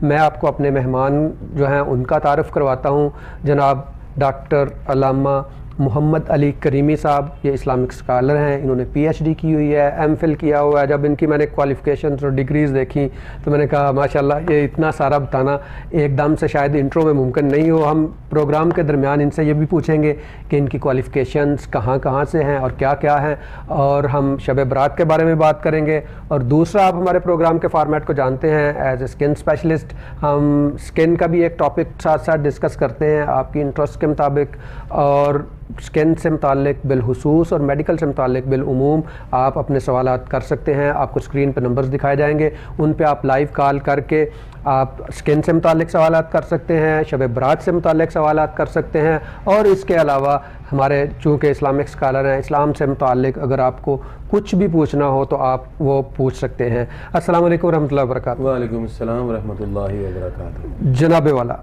میں آپ کو اپنے مہمان جو ہیں ان کا تعارف کرواتا ہوں. جناب ڈاکٹر علامہ محمد علی کریمی صاحب، یہ اسلامک اسکالر ہیں. انہوں نے پی ایچ ڈی کی ہوئی ہے، ایم فل کیا ہوا ہے. جب ان کی میں نے کوالیفیکیشنز اور ڈگریز دیکھیں تو میں نے کہا ماشاءاللہ یہ اتنا سارا بتانا ایک دم سے شاید انٹرو میں ممکن نہیں ہو. ہم پروگرام کے درمیان ان سے یہ بھی پوچھیں گے کہ ان کی کوالیفیکیشنز کہاں سے ہیں اور کیا ہیں، اور ہم شب برات کے بارے میں بات کریں گے. اور دوسرا، آپ ہمارے پروگرام کے فارمیٹ کو جانتے ہیں، ایز اے اسکن اسپیشلسٹ ہم اسکن کا بھی ایک ٹاپک ساتھ ڈسکس کرتے ہیں آپ کی انٹرسٹ کے مطابق، اور اسکن سے متعلق بالخصوص اور میڈیکل سے متعلق بالعموم آپ اپنے سوالات کر سکتے ہیں. آپ کو اسکرین پہ نمبرز دکھائے جائیں گے، ان پہ آپ لائیو کال کر کے آپ اسکن سے متعلق سوالات کر سکتے ہیں، شب برات سے متعلق سوالات کر سکتے ہیں، اور اس کے علاوہ ہمارے چونکہ اسلامک اسکالر ہیں، اسلام سے متعلق اگر آپ کو کچھ بھی پوچھنا ہو تو آپ وہ پوچھ سکتے ہیں. السلام علیکم ورحمۃ اللہ وبرکاتہ. وعلیکم السلام ورحمۃ اللہ وبرکاتہ. جناب والا،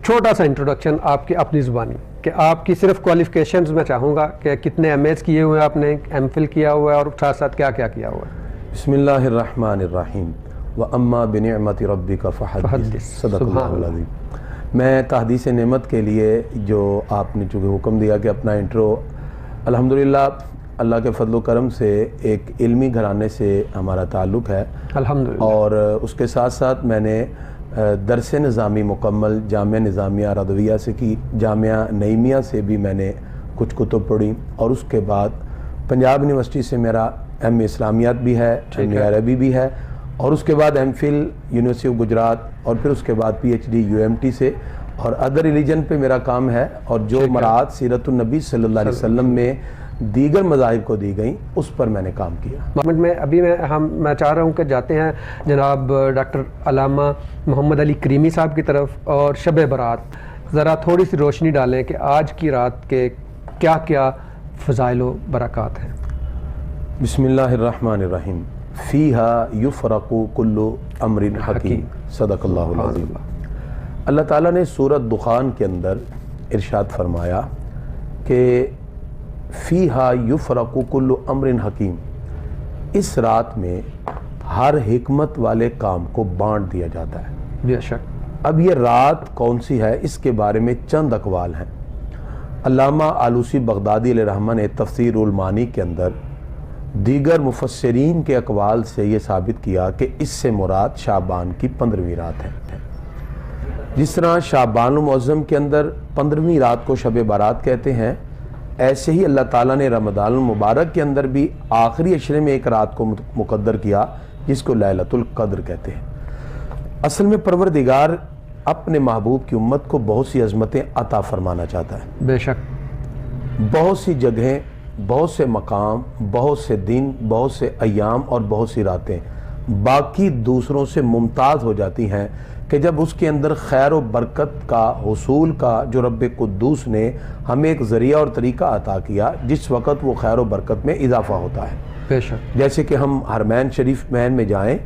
چھوٹا سا انٹروڈکشن آپ کی اپنی زبانی کہ آپ کی صرف کوالیفیکیشنز میں چاہوں گا کہ کتنے ایم ایز کیے ہوئے ہیں آپ نے، ایم فل کیا ہوا ہے، اور ساتھ کیا کیا ہوا ہے. بسم اللہ الرحمن الرحیم. وَأَمَّا بِنِعْمَةِ رَبِّكَ فَحَدِّثْ. صدق اللہ العظیم. میں تحدیث نعمت کے لیے جو آپ نے چونکہ حکم دیا کہ اپنا انٹرو، الحمدللہ اللہ کے فضل و کرم سے ایک علمی گھرانے سے ہمارا تعلق ہے الحمدللہ، اور اس کے ساتھ ساتھ میں نے درس نظامی مکمل جامعہ نظامیہ رضویہ سے کی، جامعہ نعیمیہ سے بھی میں نے کچھ کتب پڑھی، اور اس کے بعد پنجاب یونیورسٹی سے میرا ایم اے اسلامیات بھی ہے، ایم اے عربی بھی ہے، اور اس کے بعد M Phil university of Gujrat, اور پھر اس کے بعد P H D U M T سے، اور ادر ریلیجن پہ میرا کام ہے، اور جو مراعات سیرت النبی صلی اللہ علیہ وسلم میں دیگر مذاہب کو دی گئیں اس پر میں نے کام کیا. میں چاہ رہا ہوں کہ جاتے ہیں جناب ڈاکٹر علامہ محمد علی کریمی صاحب کی طرف، اور شب برات ذرا تھوڑی سی روشنی ڈالیں کہ آج کی رات کے کیا فضائل و برکات ہیں. بسم اللہ الرحمن الرحیم. فیہا یفرق کل امر حکیم. صدق اللہ العظیم. اللہ تعالیٰ نے سورۃ دخان کے اندر ارشاد فرمایا کہ فیہا یفرق کل امر حکیم، اس رات میں ہر حکمت والے کام کو بانٹ دیا جاتا ہے. بے شک. اب یہ رات کون سی ہے اس کے بارے میں چند اقوال ہیں. علامہ آلوسی بغدادی علیہ رحمہ نے تفسیر المعانی کے اندر دیگر مفسرین کے اقوال سے یہ ثابت کیا کہ اس سے مراد شعبان کی 15ویں رات ہے. جس طرح شعبان المعظم کے اندر 15ویں رات کو شب برات کہتے ہیں، ایسے ہی اللہ تعالیٰ نے رمضان المبارک کے اندر بھی آخری عشرے میں ایک رات کو مقدر کیا جس کو لیلۃ القدر کہتے ہیں. اصل میں پروردگار اپنے محبوب کی امت کو بہت سی عظمتیں عطا فرمانا چاہتا ہے. بے شک. بہت سی جگہیں، بہت سے مقام، بہت سے دن، بہت سے ایام اور بہت سی راتیں باقی دوسروں سے ممتاز ہو جاتی ہیں کہ جب اس کے اندر خیر و برکت کا حصول کا جو رب قدوس نے ہمیں ایک ذریعہ اور طریقہ عطا کیا، جس وقت وہ خیر و برکت میں اضافہ ہوتا ہے. بے شک. جیسے کہ ہم حرمین شریف میں جائیں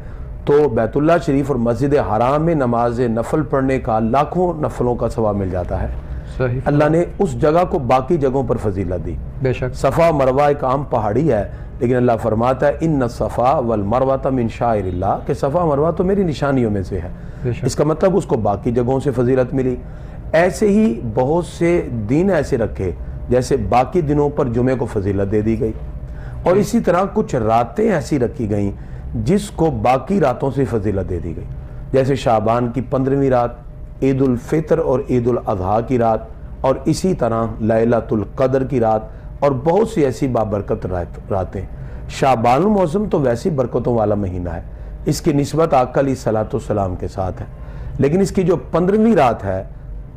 تو بیت اللہ شریف اور مسجد حرام میں نماز نفل پڑھنے کا لاکھوں نفلوں کا ثواب مل جاتا ہے. صحیح. اللہ نے اس جگہ کو باقی جگہوں پر فضیلت دی. بے شک. صفا مروہ ایک عام پہاڑی ہے، لیکن اللہ فرماتا ہے ان الصفا والمروہ من شعائر اللہ، کہ صفا مروہ تو میری نشانیوں میں سے ہے. اس کا مطلب اس کو باقی جگہوں سے فضیلت ملی. ایسے ہی بہت سے دن ایسے رکھے جیسے باقی دنوں پر جمعے کو فضیلت دے دی گئی، اور اسی طرح کچھ راتیں ایسی رکھی گئیں جس کو باقی راتوں سے فضیلت دے دی گئی، جیسے شعبان کی 15ویں رات، عید الفطر اور عید الاضحیٰ کی رات، اور اسی طرح لیلۃ القدر کی رات، اور بہت سی ایسی بابرکت راتیں. شعبان المعظم تو ویسی برکتوں والا مہینہ ہے، اس کی نسبت آقا علیہ الصلوۃ والسلام کے ساتھ ہے، لیکن اس کی جو 15ویں رات ہے،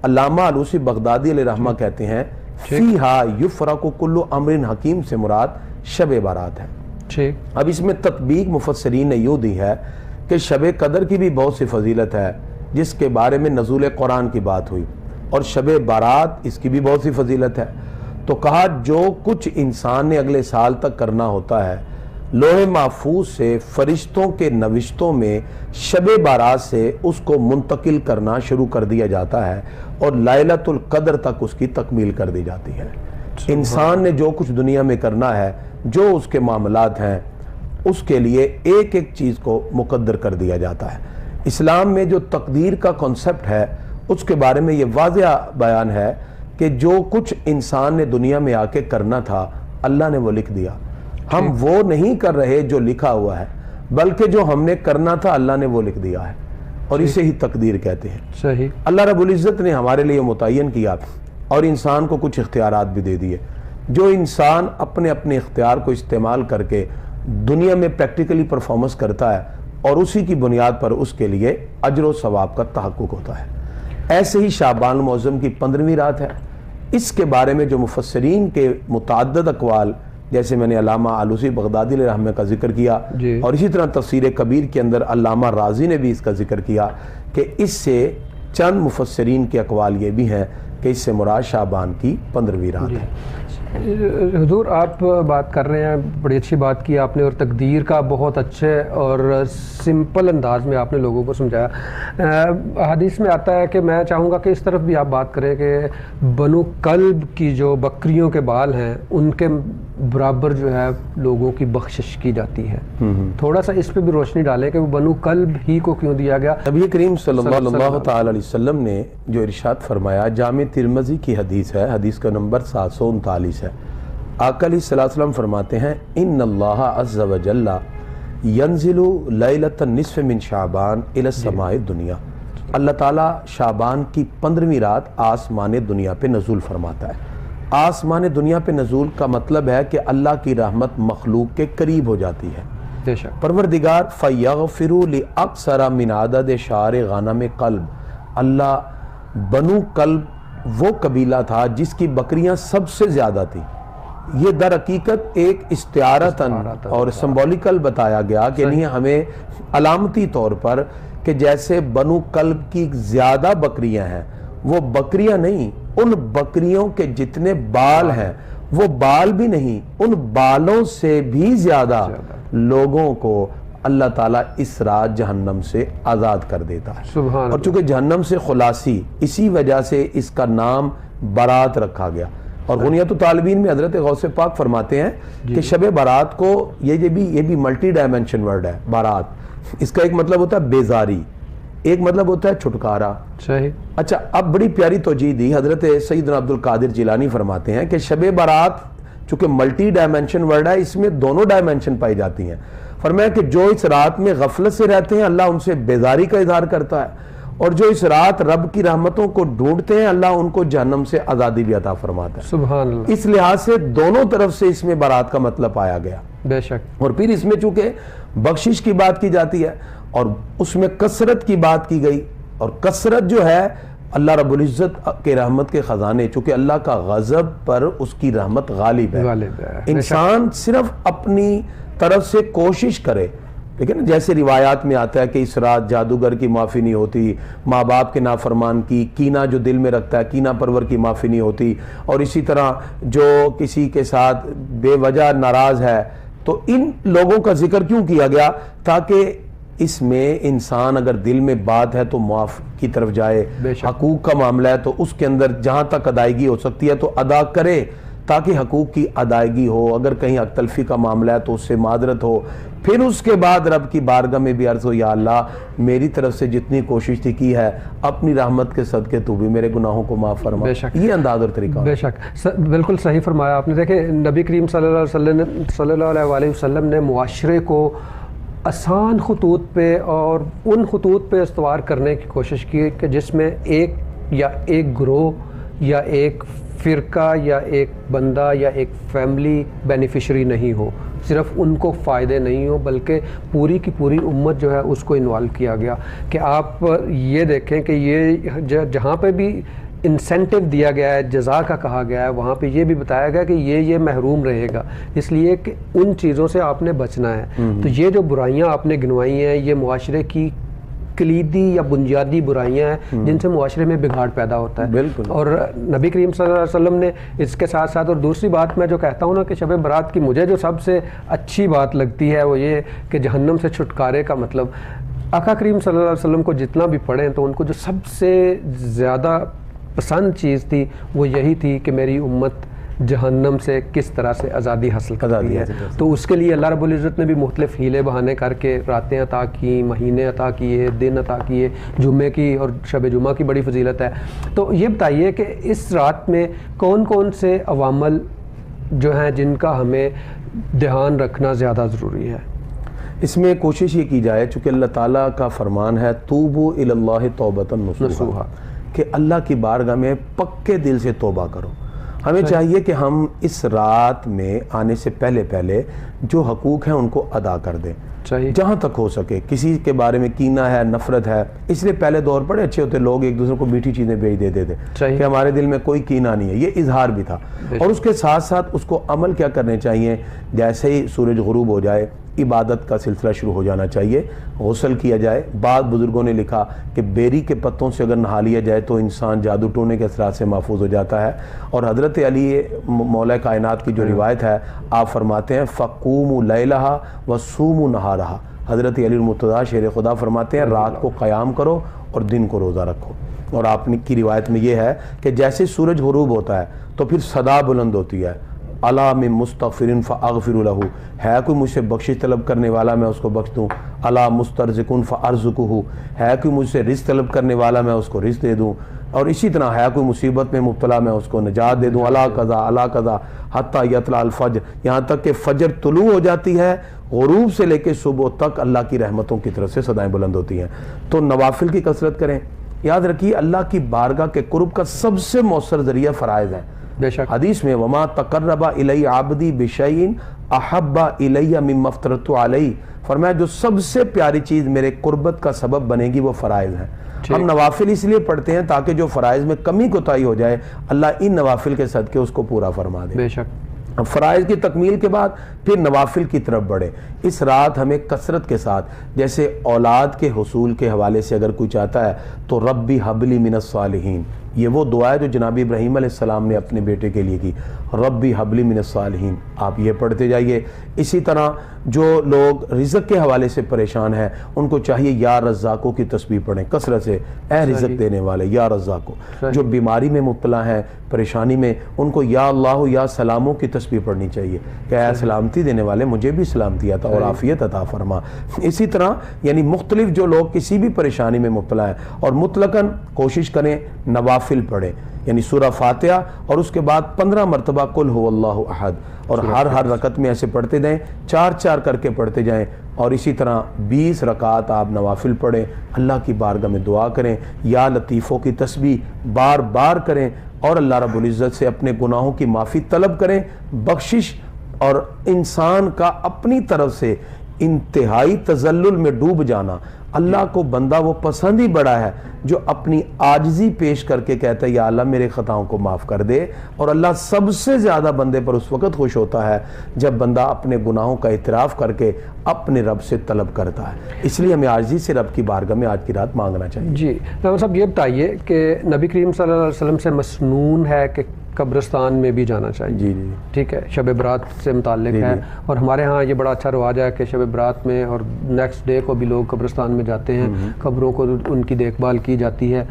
علامہ آلوسی بغدادی علیہ رحمہ کہتے ہیں فیہا یفرق کل امر حکیم سے مراد شب برات ہے. اب اس میں تطبیق مفسرین نے یوں دی ہے کہ شب قدر کی بھی بہت سی فضیلت ہے جس کے بارے میں نزول قرآن کی بات ہوئی، اور شب برات اس کی بھی بہت سی فضیلت ہے. تو کہا جو کچھ انسان نے اگلے سال تک کرنا ہوتا ہے، لوح محفوظ سے فرشتوں کے نوشتوں میں شب برات سے اس کو منتقل کرنا شروع کر دیا جاتا ہے، اور لیلۃ القدر تک اس کی تکمیل کر دی جاتی ہے. انسان نے جو کچھ دنیا میں کرنا ہے، جو اس کے معاملات ہیں، اس کے لیے ایک ایک چیز کو مقدر کر دیا جاتا ہے. اسلام میں جو تقدیر کا کنسپٹ ہے اس کے بارے میں یہ واضح بیان ہے کہ جو کچھ انسان نے دنیا میں آ کے کرنا تھا اللہ نے وہ لکھ دیا. ہم وہ نہیں کر رہے جو لکھا ہوا ہے، بلکہ جو ہم نے کرنا تھا اللہ نے وہ لکھ دیا ہے، اور اسے ہی تقدیر کہتے ہیں. صحیح. اللہ رب العزت نے ہمارے لیے متعین کیا اور انسان کو کچھ اختیارات بھی دے دیے. جو انسان اپنے اپنے اختیار کو استعمال کر کے دنیا میں پریکٹیکلی پرفارمنس کرتا ہے اور اسی کی بنیاد پر اس کے لیے اجر و ثواب کا تحقق ہوتا ہے. ایسے ہی شعبان المعظم کی 15ویں رات ہے. اس کے بارے میں جو مفسرین کے متعدد اقوال، جیسے میں نے علامہ آلوسی بغدادی علیہ رحمہ کا ذکر کیا، اور اسی طرح تفسیر کبیر کے اندر علامہ رازی نے بھی اس کا ذکر کیا کہ اس سے چند مفسرین کے اقوال یہ بھی ہیں کہ اس سے مراد شعبان کی 15ویں رات ہے. حضور آپ بات کر رہے ہیں، بڑی اچھی بات کی آپ نے، اور تقدیر کا بہت اچھے اور سمپل انداز میں آپ نے لوگوں کو سمجھایا. حدیث میں آتا ہے کہ میں چاہوں گا کہ اس طرف بھی آپ بات کریں کہ بنو کلب کی جو بکریوں کے بال ہیں ان کے برابر جو ہے لوگوں کی بخشش کی جاتی ہے. تھوڑا سا اس پہ بھی روشنی ڈالیں کہ وہ بنو کلب ہی کو کیوں دیا گیا. نبی کریم صلی اللہ تعالی علیہ وسلم نے جو ارشاد فرمایا، جامع ترمذی کی حدیث ہے، حدیث کا نمبر 739 ہے. آقا علیہ الصلوۃ والسلام فرماتے ہیں ان اللہ عز وجل ینزل لیلۃ النصف من شعبان الی السماء الدنیا. اللہ تعالیٰ شعبان کی 15ویں رات آسمان دنیا پہ نزول فرماتا ہے. آسمان دنیا پہ نزول کا مطلب ہے کہ اللہ کی رحمت مخلوق کے قریب ہو جاتی ہے. بے شک. پروردگار فیغفر لاکثر من عدد شعار غنم قلب. اللہ بنو کلب وہ قبیلہ تھا جس کی بکریاں سب سے زیادہ تھیں. یہ در حقیقت ایک استعارتاً اور سمبولیکل بتایا گیا کہ نہیں ہمیں علامتی طور پر کہ جیسے بنو کلب کی زیادہ بکریاں ہیں، وہ بکریاں نہیں، ان بکریوں کے جتنے بال ہیں وہ بال بھی نہیں، ان بالوں سے بھی زیادہ لوگوں کو اللہ تعالیٰ اس رات جہنم سے آزاد کر دیتا ہے. اور چونکہ جہنم سے خلاصی، اسی وجہ سے اس کا نام برات رکھا گیا. اور غنیت الطالبین میں حضرت غوث پاک فرماتے ہیں کہ شب برات کو یہ بھی ملٹی ڈائمنشن ورڈ ہے. برات اس کا ایک مطلب ہوتا ہے بیزاری، ایک مطلب ہوتا ہے چھٹکارا. صحیح. اچھا، اب بڑی پیاری توجیہ دی حضرت سیدنا عبد القادر جیلانی فرماتے ہیں کہ شب برات چونکہ ملٹی ڈائمنشن ورڈ ہے، اس میں دونوں ڈائمنشن پائی جاتی ہیں. فرمایا کہ جو اس رات میں غفلت سے رہتے ہیں اللہ ان سے بیزاری کا اظہار کرتا ہے، اور جو اس رات رب کی رحمتوں کو ڈھونڈتے ہیں اللہ ان کو جہنم سے آزادی بھی عطا فرماتا ہے. سبحان اللہ. اس لحاظ سے دونوں طرف سے اس میں برات کا مطلب پایا گیا. بے شک. اور پھر اس میں چونکہ بخشش کی بات کی جاتی ہے اور اس میں کثرت کی بات کی گئی، اور کثرت جو ہے اللہ رب العزت کے رحمت کے خزانے، چونکہ اللہ کا غضب پر اس کی رحمت غالب ہے. انسان صرف اپنی طرف سے کوشش کرے، لیکن جیسے روایات میں آتا ہے کہ اس رات جادوگر کی معافی نہیں ہوتی، ماں باپ کے نافرمان کی، کینہ جو دل میں رکھتا ہے کینہ پرور کی معافی نہیں ہوتی، اور اسی طرح جو کسی کے ساتھ بے وجہ ناراض ہے. تو ان لوگوں کا ذکر کیوں کیا گیا؟ تاکہ اس میں انسان اگر دل میں بات ہے تو معاف کی طرف جائے. حقوق کا معاملہ ہے تو اس کے اندر جہاں تک ادائیگی ہو سکتی ہے تو ادا کرے تاکہ حقوق کی ادائیگی ہو. اگر کہیں حق تلفی کا معاملہ ہے تو اس سے معذرت ہو. پھر اس کے بعد رب کی بارگاہ میں بھی عرض ہو یا اللہ میری طرف سے جتنی کوشش تھی کی ہے، اپنی رحمت کے صدقے تو بھی میرے گناہوں کو معاف فرما. یہ انداز اور طریقہ. بے شک، بالکل صحیح فرمایا آپ نے. دیکھیں نبی کریم صلی اللہ علیہ وسلم نے معاشرے کو آسان خطوط پہ اور ان خطوط پہ استوار کرنے کی کوشش کی کہ جس میں ایک گروہ یا ایک فرقہ یا ایک بندہ یا ایک فیملی بینیفیشری نہیں ہو، صرف ان کو فائدے نہیں ہو بلکہ پوری کی پوری امت جو ہے اس کو انوالو کیا گیا. کہ آپ یہ دیکھیں کہ یہ جہاں پہ بھی انسینٹیو دیا گیا ہے، جزا کا کہا گیا ہے، وہاں پہ یہ بھی بتایا گیا کہ یہ محروم رہے گا، اس لیے کہ ان چیزوں سے آپ نے بچنا ہے. تو یہ جو برائیاں آپ نے گنوائی ہیں یہ معاشرے کی کلیدی یا بنیادی برائیاں ہیں جن سے معاشرے میں بگاڑ پیدا ہوتا ہے. بالکل. اور نبی کریم صلی اللہ علیہ وسلم نے اس کے ساتھ ساتھ، اور دوسری بات میں جو کہتا ہوں نا کہ شب برات کی مجھے جو سب سے اچھی بات لگتی ہے وہ یہ کہ جہنم سے چھٹکارے کا مطلب آقا کریم صلی اللہ علیہ وسلم کو جتنا بھی پڑھیں تو ان کو جو سب سے زیادہ پسند چیز تھی وہ یہی تھی کہ میری امت جہنم سے کس طرح سے آزادی حاصل کرتی ہے. تو اس کے لیے اللہ رب العزت نے بھی مختلف ہیلے بہانے کر کے راتیں عطا کی، مہینے عطا کیے، دن عطا کیے. جمعے کی اور شب جمعہ کی بڑی فضیلت ہے. تو یہ بتائیے کہ اس رات میں کون کون سے عوامل جو ہیں جن کا ہمیں دھیان رکھنا زیادہ ضروری ہے؟ اس میں کوشش یہ کی جائے، چونکہ اللہ تعالیٰ کا فرمان ہے توبو الی اللہ توبۃ نصوحا، کہ اللہ کی بارگاہ میں پکے دل سے توبہ کرو. ہمیں چاہیے کہ ہم اس رات میں آنے سے پہلے جو حقوق ہیں ان کو ادا کر دیں جہاں تک ہو سکے. کسی کے بارے میں کینہ ہے، نفرت ہے، اس لیے پہلے دور بڑے اچھے ہوتے، لوگ ایک دوسرے کو میٹھی چیزیں بھیج دیتے تھے کہ ہمارے دل میں کوئی کینہ نہیں ہے. یہ اظہار بھی تھا. اور اس کے ساتھ ساتھ اس کو عمل کیا کرنے چاہیے، جیسے ہی سورج غروب ہو جائے عبادت کا سلسلہ شروع ہو جانا چاہیے، غسل کیا جائے. بعض بزرگوں نے لکھا کہ بیری کے پتوں سے اگر نہا لیا جائے تو انسان جادو ٹونے کے اثرات سے محفوظ ہو جاتا ہے. اور حضرت علی مولا کائنات کی جو روایت ہے، آپ فرماتے ہیں فقوموا لیلہا وصوموا نہارہا. حضرت علی المرتضیٰ شیر خدا فرماتے ہیں رات کو قیام کرو اور دن کو روزہ رکھو. اور آپ کی روایت میں یہ ہے کہ جیسے سورج غروب ہوتا ہے تو پھر صدا بلند ہوتی ہے، الا من مستغفر فاغفر له، ہے کوئی مجھ سے بخشش طلب کرنے والا میں اس کو بخش دوں. الا مسترزق فارزقه، ہے کوئی مجھ سے رزق طلب کرنے والا میں اس کو رزق دے دوں. اور اسی طرح ہے کوئی مصیبت میں مبتلا میں اس کو نجات دے دوں. الا قضا الا قضا حتی یطلع الفجر، یہاں تک کہ فجر طلوع ہو جاتی ہے، غروب سے لے کے صبح تک اللہ کی رحمتوں کی طرف سے صدائیں بلند ہوتی ہیں. تو نوافل کی کثرت کریں. یاد رکھیے اللہ کی بارگاہ کے قرب کا سب سے مؤثر ذریعہ فرائض ہیں. بے شک حدیث میں وما تقرب الی عبدی بشیء احب الی مما افترضت علیہ، فرمایا جو سب سے پیاری چیز میرے قربت کا سبب بنے گی وہ فرائض ہیں. ہم نوافل اس لیے پڑھتے ہیں تاکہ جو فرائض میں کمی کوتاہی ہو جائے اللہ ان نوافل کے صدقے اس کو پورا فرما دے. بے شک فرائض کی تکمیل کے بعد پھر نوافل کی طرف بڑھے. اس رات ہمیں کثرت کے ساتھ، جیسے اولاد کے حصول کے حوالے سے اگر کوئی چاہتا ہے تو ربی حبلی من الصالحین، یہ وہ دعا ہے جو جناب ابراہیم علیہ السلام نے اپنے بیٹے کے لیے کی، ربی حبلی من الصالحین. آپ یہ پڑھتے جائیے. اسی طرح جو لوگ رزق کے حوالے سے پریشان ہیں ان کو چاہیے یا رزاقوں کی تسبیح پڑھیں کثرت سے، اے رزق دینے والے یا رزاقوں. جو بیماری میں مبتلا ہیں، پریشانی میں، ان کو یا اللہ یا سلاموں کی تسبیح پڑھنی چاہیے کہ اے سلامتی دینے والے مجھے بھی سلامتی عطا اور عافیت عطا فرما. اسی طرح یعنی مختلف جو لوگ کسی بھی پریشانی میں مبتلا ہیں، اور مطلقاً کوشش کریں نوافل پڑھیں، یعنی سورہ فاتحہ اور اس کے بعد 15 مرتبہ قل هو اللہ احد، اور ہر رکعت میں ایسے پڑھتے جائیں، 4 کر کے پڑھتے جائیں. اور اسی طرح 20 رکعات آپ نوافل پڑھیں، اللہ کی بارگاہ میں دعا کریں، یا لطیفوں کی تسبیح بار بار کریں، اور اللہ رب العزت سے اپنے گناہوں کی معافی طلب کریں، بخشش. اور انسان کا اپنی طرف سے انتہائی تذلل میں ڈوب جانا، اللہ کو بندہ وہ پسند ہی بڑا ہے جو اپنی عاجزی پیش کر کے کہتا ہے یا اللہ میرے خطاؤں کو معاف کر دے. اور اللہ سب سے زیادہ بندے پر اس وقت خوش ہوتا ہے جب بندہ اپنے گناہوں کا اعتراف کر کے اپنے رب سے طلب کرتا ہے. اس لیے ہمیں عاجزی سے رب کی بارگاہ میں آج کی رات مانگنا چاہیے. جی ڈاکٹر صاحب یہ بتائیے کہ نبی کریم صلی اللہ علیہ وسلم سے مسنون ہے کہ قبرستان میں بھی جانا چاہیے. جی جی ٹھیک ہے، شب برات سے متعلق ہے. اور ہمارے ہاں یہ بڑا اچھا رواج ہے کہ شب برات میں اور نیکسٹ ڈے کو بھی لوگ قبرستان میں جاتے ہیں، قبروں کو ان کی دیکھ بھال کی جاتی ہے.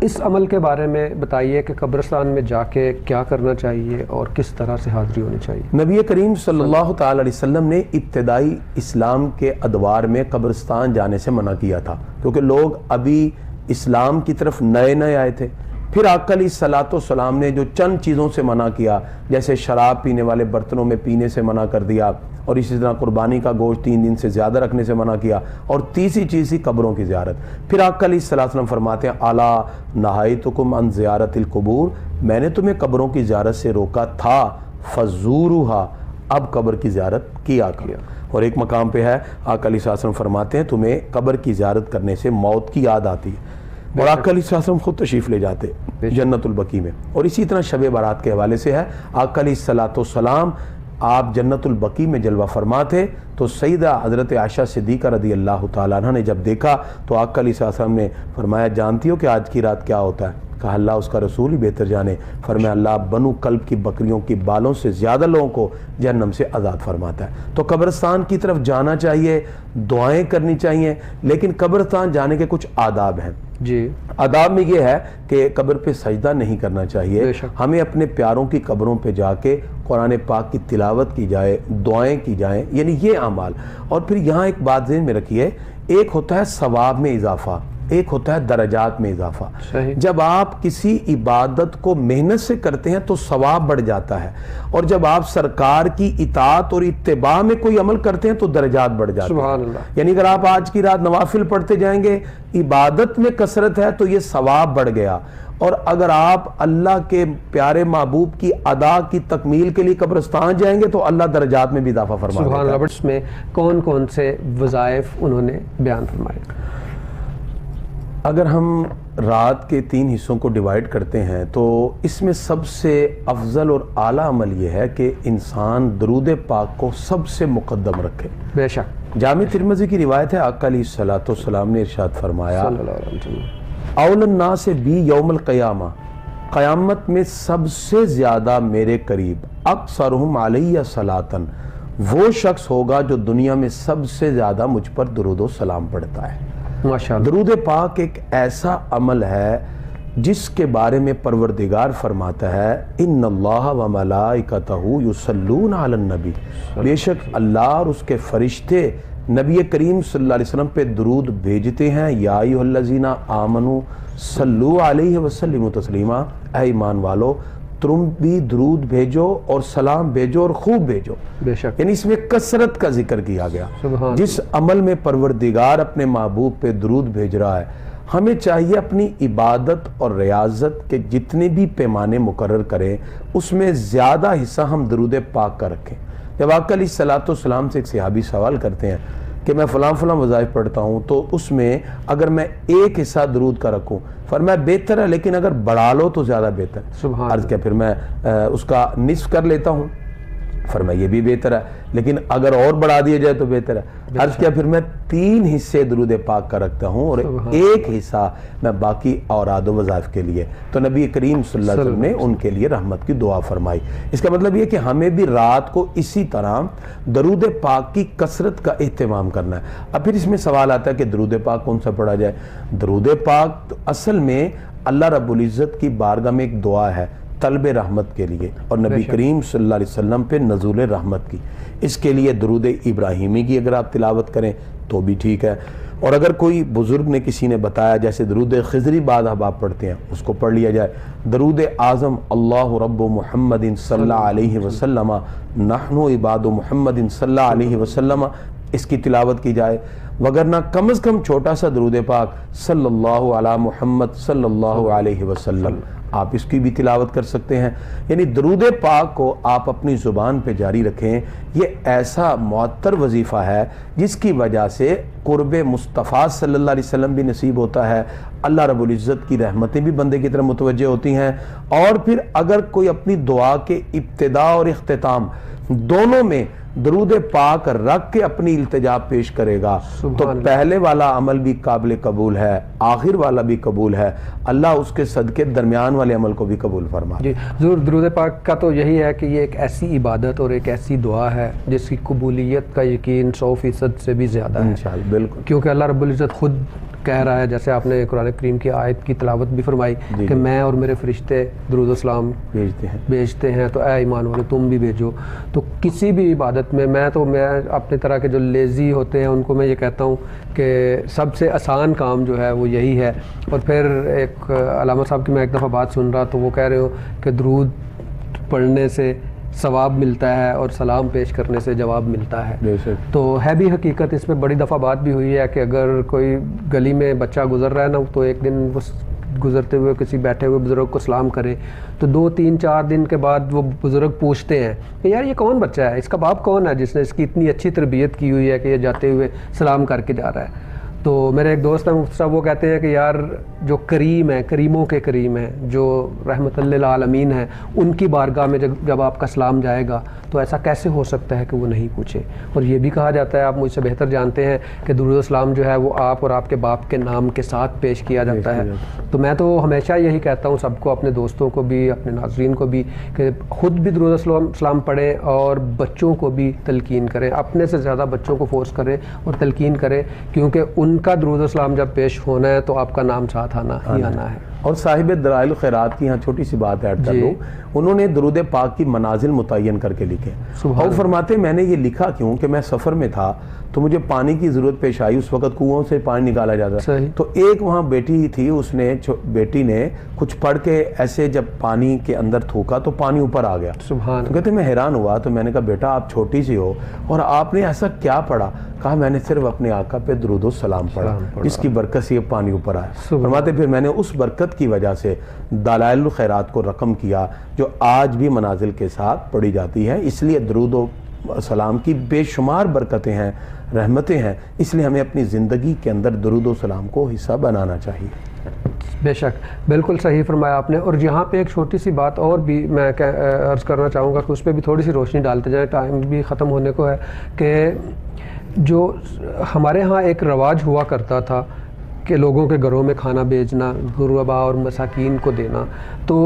اس عمل کے بارے میں بتائیے کہ قبرستان میں جا کے کیا کرنا چاہیے اور کس طرح سے حاضری ہونی چاہیے. نبی کریم صلی اللہ تعالی علیہ وسلم نے ابتدائی اسلام کے ادوار میں قبرستان جانے سے منع کیا تھا، کیونکہ لوگ ابھی اسلام کی طرف نئے آئے تھے. پھر آقا علیہ الصلوۃ والسلام نے جو چند چیزوں سے منع کیا، جیسے شراب پینے والے برتنوں میں پینے سے منع کر دیا، اور اسی طرح قربانی کا گوشت 3 دن سے زیادہ رکھنے سے منع کیا، اور تیسری چیز تھی قبروں کی زیارت. پھر آقا علیہ الصلوۃ والسلام فرماتے ہیں الا نہیتکم عن زیارت القبور، میں نے تمہیں قبروں کی زیارت سے روکا تھا، فزوروها، اب قبر کی زیارت کیا کرو. اور ایک مقام پہ ہے آقا علیہ الصلوۃ والسلام فرماتے ہیں تمہیں قبر کی زیارت کرنے سے موت کی یاد آتی ہے. اور آقا علیہ السلام خود تشریف لے جاتے جنت البقیع میں. اور اسی طرح شب برات کے حوالے سے ہے، آقا علیہ السلام آپ جنت البقیع میں جلوہ فرما تھے تو سیدہ حضرت عائشہ صدیقہ رضی اللہ تعالیٰ عنہ نے جب دیکھا تو آقا علیہ السلام نے فرمایا جانتی ہو کہ آج کی رات کیا ہوتا ہے؟ کہا اللہ اس کا رسول ہی بہتر جانے. فرمایا اللہ بنو کلب کی بکریوں کی بالوں سے زیادہ لوگوں کو جہنم سے آزاد فرماتا ہے. تو قبرستان کی طرف جانا چاہیے، دعائیں کرنی چاہیے، لیکن قبرستان جانے کے کچھ آداب ہیں. جی آداب میں یہ ہے کہ قبر پہ سجدہ نہیں کرنا چاہیے، بے شک۔ ہمیں اپنے پیاروں کی قبروں پہ جا کے قرآن پاک کی تلاوت کی جائے، دعائیں کی جائیں، یعنی یہ اعمال۔ اور پھر یہاں ایک بات ذہن میں رکھیے، ایک ہوتا ہے ثواب میں اضافہ، ایک ہوتا ہے درجات میں اضافہ۔ صحیح۔ جب آپ کسی عبادت کو محنت سے کرتے ہیں تو ثواب بڑھ جاتا ہے، اور جب آپ سرکار کی اطاعت اور اتباع میں کوئی عمل کرتے ہیں تو درجات بڑھ جاتے ہیں۔ سبحان اللہ۔ یعنی اگر آپ آج کی رات نوافل پڑھتے جائیں گے، عبادت میں کثرت ہے تو یہ ثواب بڑھ گیا، اور اگر آپ اللہ کے پیارے محبوب کی ادا کی تکمیل کے لیے قبرستان جائیں گے تو اللہ درجات میں بھی اضافہ فرما دیتا ہے۔ سبحان اللہ۔ اس میں کون کون سے وظائف انہوں نے بیان فرمائے؟ اگر ہم رات کے 3 حصوں کو ڈیوائیڈ کرتے ہیں تو اس میں سب سے افضل اور اعلیٰ عمل یہ ہے کہ انسان درود پاک کو سب سے مقدم رکھے۔ بے شک۔ جامع ترمذی کی روایت ہے، آقا علیہ الصلوۃ والسلام نے ارشاد فرمایا، صلی اللہ علیہ وسلم، اول الناس بی یوم القیامہ، قیامت میں سب سے زیادہ میرے قریب اکثرہم علیہ صلاتن، وہ شخص ہوگا جو دنیا میں سب سے زیادہ مجھ پر درود و سلام پڑھتا ہے۔ ماشاءاللہ۔ درود پاک ایک ایسا عمل ہے جس کے بارے میں پروردگار فرماتا ہے، ان اللہ و ملائکتہ یصلون علی النبی، بے شک اللہ اور اس کے فرشتے نبی کریم صلی اللہ علیہ وسلم پہ درود بھیجتے ہیں، یا ایھا الذین آمنوا صلو علیہ وسلموا تسلیما، اے ایمان والو تم بھی درود بھیجو اور سلام بھیجو اور خوب بھیجو۔ بے شک۔ یعنی اس میں کثرت کا ذکر کیا گیا۔ سبحان جس عمل میں پروردگار اپنے محبوب پہ درود بھیج رہا ہے، ہمیں چاہیے اپنی عبادت اور ریاضت کے جتنے بھی پیمانے مقرر کریں، اس میں زیادہ حصہ ہم درود پاک کا رکھیں۔ جب آقا علیہ الصلوۃ والسلام سے ایک صحابی سوال کرتے ہیں کہ میں فلاں فلاں وظائف پڑھتا ہوں تو اس میں اگر میں ایک حصہ درود کا رکھوں، فرمایا بہتر ہے، لیکن اگر بڑھا لو تو زیادہ بہتر ہے۔ سبحان عرض کیا پھر میں اس کا نصف کر لیتا ہوں، فرمایا یہ بھی بہتر ہے، لیکن اگر اور بڑھا دیا جائے تو بہتر ہے۔ عرض کیا پھر میں 3 حصے درود پاک کا رکھتا ہوں اور ایک حصہ میں باقی اوراد و وظائف کے لیے۔ تو نبی کریم صلی اللہ علیہ وسلم نے ان کے لیے رحمت کی دعا فرمائی۔ اس کا مطلب یہ کہ ہمیں بھی رات کو اسی طرح درود پاک کی کثرت کا اہتمام کرنا ہے۔ اب پھر اس میں سوال آتا ہے کہ درود پاک کون سا پڑھا جائے؟ درود پاک اصل میں اللہ رب العزت کی بارگاہ میں ایک دعا ہے طلب رحمت کے لیے، اور نبی کریم صلی اللہ علیہ وسلم پہ نزول رحمت کی۔ اس کے لیے درود ابراہیمی کی اگر آپ تلاوت کریں تو بھی ٹھیک ہے، اور اگر کوئی بزرگ نے کسی نے بتایا جیسے درود خضری بعد اب آپ پڑھتے ہیں اس کو پڑھ لیا جائے۔ درود اعظم اللہ رب محمد صلی اللہ علیہ وسلم نحن عباد محمد صلی اللہ علیہ وسلم، اس کی تلاوت کی جائے، وگرنہ کم از کم چھوٹا سا درود پاک صلی اللہ علی محمد صلی اللہ علیہ وسلم، آپ اس کی بھی تلاوت کر سکتے ہیں۔ یعنی درود پاک کو آپ اپنی زبان پہ جاری رکھیں، یہ ایسا معطر وظیفہ ہے جس کی وجہ سے قرب مصطفیٰ صلی اللہ علیہ وسلم بھی نصیب ہوتا ہے، اللہ رب العزت کی رحمتیں بھی بندے کی طرف متوجہ ہوتی ہیں، اور پھر اگر کوئی اپنی دعا کے ابتدا اور اختتام دونوں میں درود پاک رکھ کے اپنی التجا پیش کرے گا تو پہلے والا عمل بھی قابل قبول ہے، آخر والا بھی قبول ہے، اللہ اس کے صدقے درمیان والے عمل کو بھی قبول فرما۔ جی ضرور، درود پاک کا تو یہی ہے کہ یہ ایک ایسی عبادت اور ایک ایسی دعا ہے جس کی قبولیت کا یقین 100% سے بھی زیادہ ہے انشاءاللہ، بالکل، کیونکہ اللہ رب العزت خود کہہ رہا ہے، جیسے آپ نے قرآن کریم کی آیت کی تلاوت بھی فرمائی کہ میں اور میرے فرشتے درود و سلام بھیجتے ہیں، تو اے ایمان والو تم بھی بھیجو۔ تو کسی بھی عبادت میں میں اپنے طرح کے جو لیزی ہوتے ہیں ان کو میں یہ کہتا ہوں کہ سب سے آسان کام جو ہے وہ یہی ہے۔ اور پھر ایک علامہ صاحب کی میں ایک دفعہ بات سن رہا تو وہ کہہ رہے ہو کہ درود پڑھنے سے ثواب ملتا ہے اور سلام پیش کرنے سے جواب ملتا ہے، تو ہے بھی حقیقت۔ اس میں بڑی دفعہ بات بھی ہوئی ہے کہ اگر کوئی گلی میں بچہ گزر رہا ہے نا تو ایک دن وہ گزرتے ہوئے کسی بیٹھے ہوئے بزرگ کو سلام کرے تو 2 3 4 دن کے بعد وہ بزرگ پوچھتے ہیں کہ یار یہ کون بچہ ہے، اس کا باپ کون ہے جس نے اس کی اتنی اچھی تربیت کی ہوئی ہے کہ یہ جاتے ہوئے سلام کر کے جا رہا ہے۔ تو میرے ایک دوست ہیں مفتی صاحب، وہ کہتے ہیں کہ یار جو کریم ہے، کریموں کے کریم ہیں، جو رحمت للعالمین ہیں، ان کی بارگاہ میں جب آپ کا سلام جائے گا تو ایسا کیسے ہو سکتا ہے کہ وہ نہیں پوچھے؟ اور یہ بھی کہا جاتا ہے، آپ مجھ سے بہتر جانتے ہیں کہ درود السلام جو ہے وہ آپ اور آپ کے باپ کے نام کے ساتھ پیش کیا جاتا ہے۔ تو میں تو ہمیشہ یہی کہتا ہوں سب کو، اپنے دوستوں کو بھی، اپنے ناظرین کو بھی، کہ خود بھی درود السلام پڑھیں اور بچوں کو بھی تلقین کریں، اپنے سے زیادہ بچوں کو فورس کریں اور تلقین کریں، کیونکہ ان ان کا درود و سلام جب پیش ہونا ہے تو آپ کا نام ساتھ آنا ہی آنا ہے. اور صاحب دلائل الخیرات کی یہاں چھوٹی سی بات ایڈ کر دوں, انہوں نے درود پاک کی منازل متعین کر کے لکھے. اور فرماتے میں نے یہ لکھا کیوں کہ میں سفر میں تھا تو مجھے پانی کی ضرورت پیش آئی, اس وقت کنوؤں سے پانی نکالا جاتا, تو ایک وہاں بیٹی تھی, اس نے بیٹی نے کچھ پڑھ کے ایسے جب پانی کے اندر تھوکا تو پانی اوپر آ گیا. تو کہتے میں حیران ہوا, تو میں نے کہا بیٹا آپ چھوٹی سی ہو اور آپ نے ایسا کیا پڑھا؟ کہا میں نے صرف اپنے آقا پہ درود و سلام پڑھا جس کی برکت سے یہ پانی اوپر آیا. فرماتے پھر میں نے اس برکت کی وجہ سے دلائل الخیرات کو رقم کیا جو آج بھی منازل کے ساتھ پڑھی جاتی ہے. اس لیے درود و سلام کی بے شمار برکتیں ہیں, رحمتیں ہیں, اس لیے ہمیں اپنی زندگی کے اندر درود و سلام کو حصہ بنانا چاہیے. بے شک, بالکل صحیح فرمایا آپ نے. اور یہاں پہ ایک چھوٹی سی بات اور بھی میں عرض کرنا چاہوں گا کہ اس پہ بھی تھوڑی سی روشنی ڈالتے جائیں, ٹائم بھی ختم ہونے کو ہے, کہ جو ہمارے ہاں ایک رواج ہوا کرتا تھا کہ لوگوں کے گھروں میں کھانا بھیجنا, غربا اور مساکین کو دینا, تو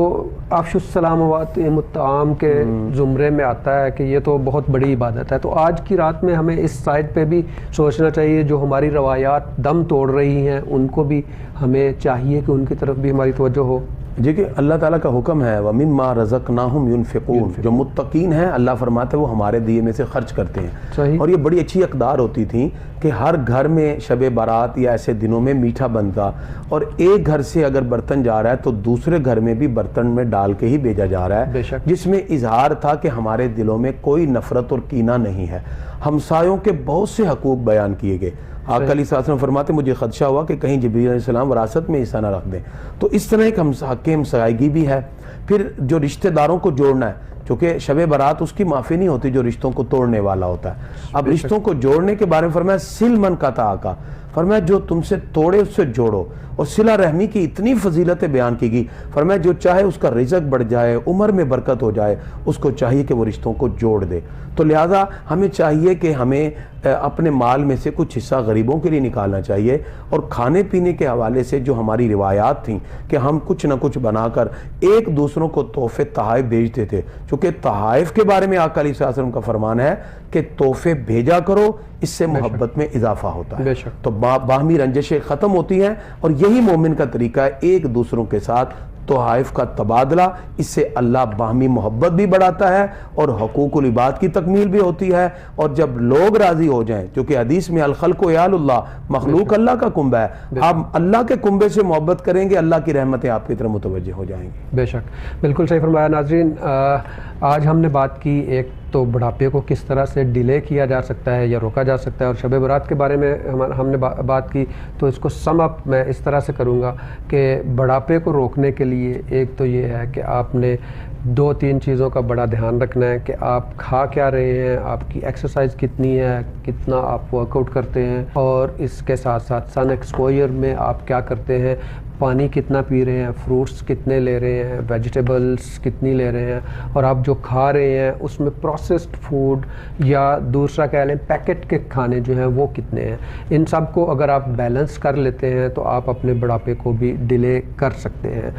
افشوا السلام وأطعموا الطعام کے زمرے میں آتا ہے کہ یہ تو بہت بڑی عبادت ہے. تو آج کی رات میں ہمیں اس سائڈ پہ بھی سوچنا چاہیے, جو ہماری روایات دم توڑ رہی ہیں ان کو بھی ہمیں چاہیے کہ ان کی طرف بھی ہماری توجہ ہو. جی کہ اللہ تعالیٰ کا حکم ہے وَمِمَّا رَزَقْنَاهُمْ يُنْفِقُونَ, جو متقین ہیں اللہ فرماتے ہیں وہ ہمارے دیے میں سے خرچ کرتے ہیں. اور یہ بڑی اچھی اقدار ہوتی تھی کہ ہر گھر میں شب بارات یا ایسے دنوں میں میٹھا بنتا, اور ایک گھر سے اگر برتن جا رہا ہے تو دوسرے گھر میں بھی برتن میں ڈال کے ہی بھیجا جا رہا ہے, جس میں اظہار تھا کہ ہمارے دلوں میں کوئی نفرت اور کینہ نہیں ہے. ہمسایوں کے بہت سے حقوق بیان کیے گئے. آقا علیہ السلام فرماتے مجھے خدشہ ہوا کہ کہیں جبرائیل علیہ السلام وراثت میں حصہ نہ رکھ دیں. تو اس طرح ایک حق ہمسایگی بھی ہے. پھر جو رشتہ داروں کو جوڑنا ہے, چونکہ شب برات اس کی معافی نہیں ہوتی جو رشتوں کو توڑنے والا ہوتا ہے. اب رشتوں کو جوڑنے کے بارے میں فرمایا سل من قطع کا, فرمایا جو تم سے توڑے اس سے جوڑو. اور صلہ رحمی کی اتنی فضیلتیں بیان کی گئی, فرمایا جو چاہے اس کا رزق بڑھ جائے, عمر میں برکت ہو جائے, اس کو چاہیے کہ وہ رشتوں کو جوڑ دے. تو لہٰذا ہمیں چاہیے کہ ہمیں اپنے مال میں سے کچھ حصہ غریبوں کے لیے نکالنا چاہیے. اور کھانے پینے کے حوالے سے جو ہماری روایات تھیں کہ ہم کچھ نہ کچھ بنا کر ایک دوسروں کو تحفے تحائف بھیجتے تھے, چونکہ تحائف کے بارے میں آقا علیہ السلام کا فرمان ہے کہ تحفے بھیجا کرو, اس سے محبت میں اضافہ ہوتا ہے. تو باہمی رنجشیں ختم ہوتی ہیں, اور یہی مومن کا طریقہ ہے, ایک دوسروں کے ساتھ تحائف کا تبادلہ. اس سے اللہ باہمی محبت بھی بڑھاتا ہے اور حقوق العباد کی تکمیل بھی ہوتی ہے. اور جب لوگ راضی ہو جائیں, کیونکہ حدیث میں الخلق عیال اللہ, مخلوق اللہ کا کنبہ ہے, آپ اللہ کے کنبے سے محبت کریں گے, اللہ کی رحمتیں آپ کی طرف متوجہ ہو جائیں گی. بے شک, بالکل صحیح فرمایا. ناظرین, آج ہم نے بات کی ایک تو بڑھاپے کو کس طرح سے ڈیلے کیا جا سکتا ہے یا روکا جا سکتا ہے, اور شب برات کے بارے میں ہم نے بات کی. تو اس کو سم اپ میں اس طرح سے کروں گا کہ بڑھاپے کو روکنے کے لیے ایک تو یہ ہے کہ آپ نے 2-3 چیزوں کا بڑا دھیان رکھنا ہے کہ آپ کھا کیا رہے ہیں, آپ کی ایکسرسائز کتنی ہے, کتنا آپ ورک آؤٹ کرتے ہیں, اور اس کے ساتھ ساتھ سن ایکسپوجر میں آپ کیا کرتے ہیں, پانی کتنا پی رہے ہیں, فروٹس کتنے لے رہے ہیں, ویجیٹیبلس کتنی لے رہے ہیں, اور آپ جو کھا رہے ہیں اس میں پروسیسڈ فوڈ یا دوسرا کہہ لیں پیکٹ کے کھانے جو ہیں وہ کتنے ہیں. ان سب کو اگر آپ بیلنس کر لیتے ہیں تو آپ اپنے بڑھاپے کو بھی ڈیلے کر سکتے ہیں.